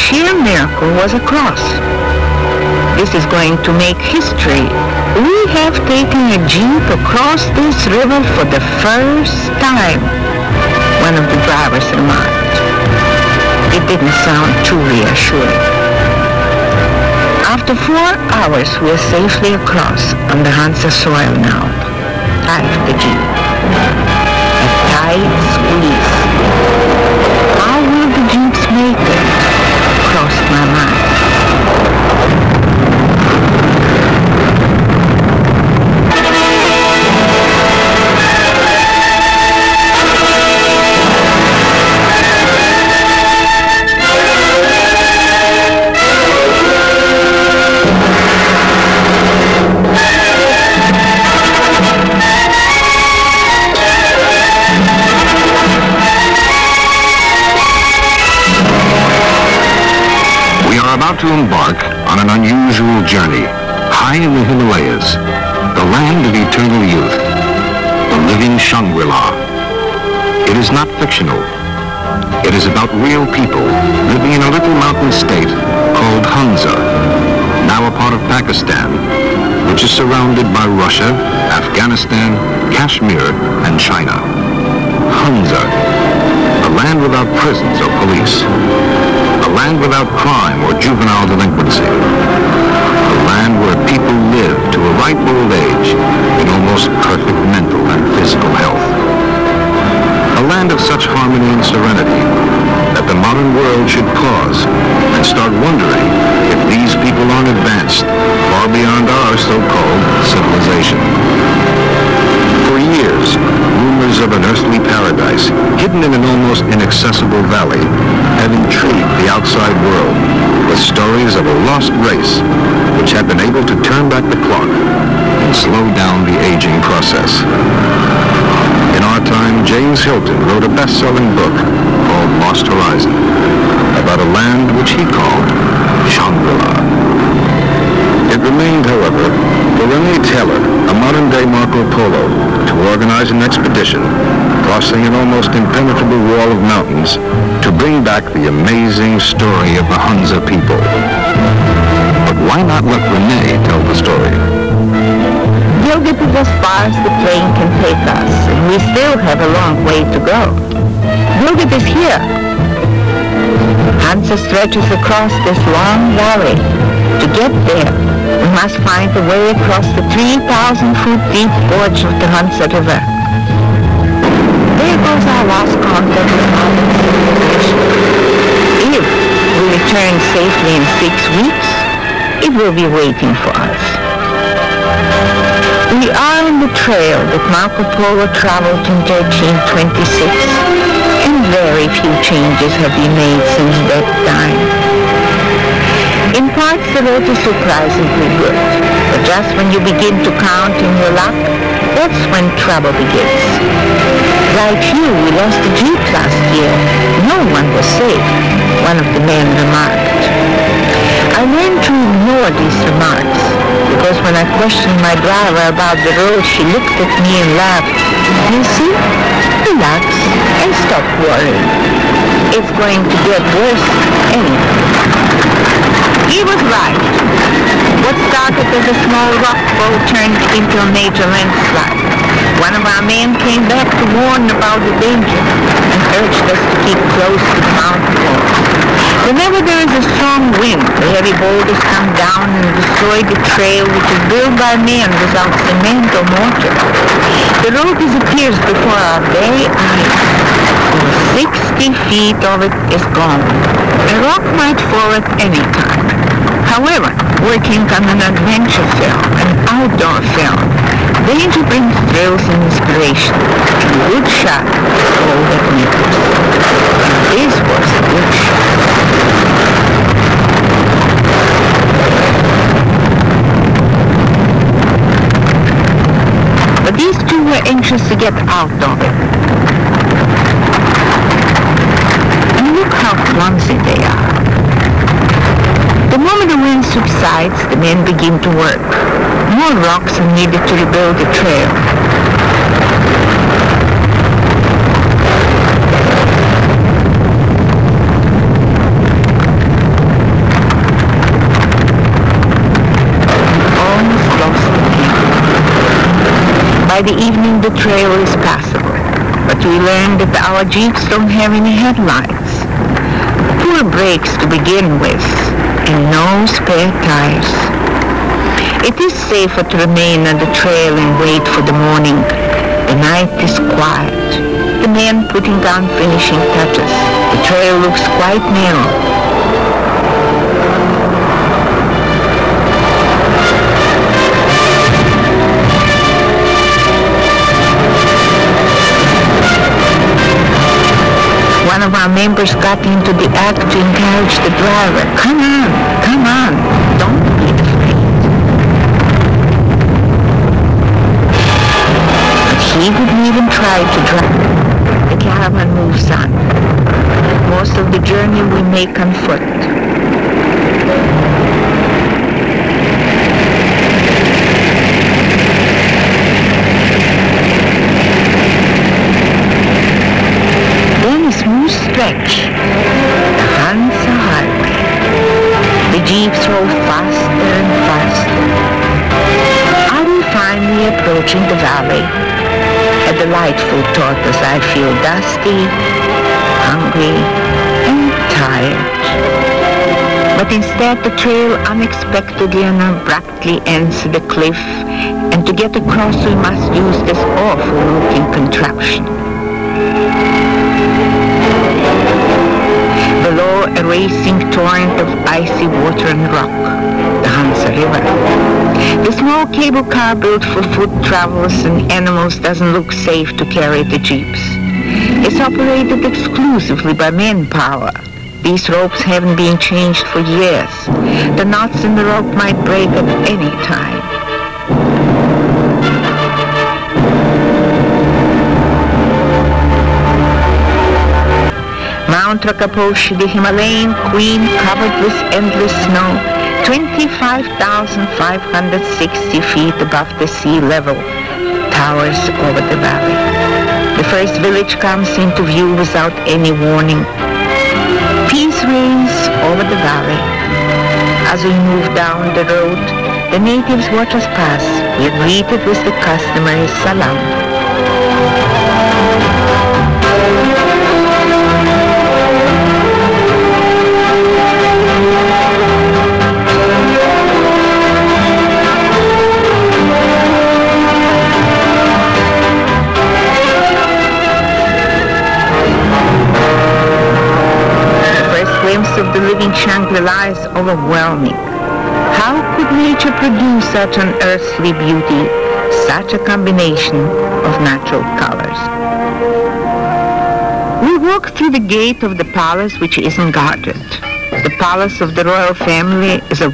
sheer miracle was a cross. This is going to make history. We have taken a jeep across this river for the first time, one of the drivers remarked. It didn't sound too reassuring. After 4 hours, we are safely across on the Hunza soil now. I have the jeep. A tight squeeze. How will the jeeps make it? Crossed my mind. About to embark on an unusual journey, high in the Himalayas, the land of eternal youth, the living Shangri-La. It is not fictional. It is about real people living in a little mountain state called Hunza, now a part of Pakistan, which is surrounded by Russia, Afghanistan, Kashmir, and China. Hunza, a land without prisons or police. A land without crime or juvenile delinquency. A land where people live to a ripe old age in almost perfect mental and physical health. A land of such harmony and serenity that the modern world should pause and start wondering if these people aren't advanced far beyond our so-called civilization. For years, rumors of an earthly paradise hidden in an almost inaccessible valley have intrigued the outside world with stories of a lost race which had been able to turn back the clock and slow down the aging process. In our time, James Hilton wrote a best-selling book called Lost Horizon about a land which he called Shangri-La. It remained, however, for Rene Taylor, a modern-day Marco Polo, to organize an expedition crossing an almost impenetrable wall of mountains to bring back the amazing story of the Hunza people. But why not let Rene tell the story? Gilgit is as far as the plane can take us, and we still have a long way to go. Gilgit is here. Hunza stretches across this long valley. To get there, we must find a way across the 3,000-foot deep gorge of the Hunza River. There goes our last contact with modern civilization. If we return safely in 6 weeks, it will be waiting for us. We are on the trail that Marco Polo traveled in 1326, and very few changes have been made since that time. In parts, the road is surprisingly good, but just when you begin to count in your luck, that's when trouble begins. Like you, we lost a jeep last year. No one was safe, one of the men remarked. I learned to ignore these remarks, because when I questioned my driver about the road, she looked at me and laughed. You see? Relax and stop worrying. It's going to get worse anyway. He was right. What started as a small rock fall turned into a major landslide. One of our men came back to warn about the danger and urged us to keep close to the mountain wall. Whenever there is a strong wind, the heavy boulders come down and destroy the trail which is built by men without cement or mortar. The road disappears before our very eyes. Over 60 feet of it is gone. A rock might fall at any time. However, working on an adventure film, an outdoor film, danger brings thrills and inspiration. And a good shot is all that matters. And this was a good shot. But these two were anxious to get out of it. And look how clumsy they are. The moment the wind subsides, the men begin to work. More rocks are needed to rebuild the trail. By the evening, the trail is passable, but we learn that our jeeps don't have any headlights, poor brakes to begin with, and no spare tires. It is safer to remain on the trail and wait for the morning. The night is quiet. The men putting down finishing touches. The trail looks quite narrow. One of our members got into the act to encourage the driver. Come on, don't be afraid. But he wouldn't even try to drive. The caravan moves on. Most of the journey we make on foot. Stretch, the Hunza Highway. The jeeps roll faster and faster. Are we finally approaching the valley? A delightful thought as I feel dusty, hungry, and tired. But instead the trail unexpectedly and abruptly ends at the cliff, and to get across we must use this awful-looking contraption. Below, a racing torrent of icy water and rock, the Hunza River. The small cable car built for foot travels and animals doesn't look safe to carry the jeeps. It's operated exclusively by manpower. These ropes haven't been changed for years. The knots in the rope might break at any time. Mount Rakaposhi, the Himalayan queen covered with endless snow, 25,560 feet above the sea level, towers over the valley. The first village comes into view without any warning. Peace reigns over the valley. As we move down the road, the natives watch us pass. We are greeted with the customary salam. Of the living Shangri-La is overwhelming. How could nature produce such an earthly beauty, such a combination of natural colors? We walk through the gate of the palace, which isn't guarded. The palace of the royal family is a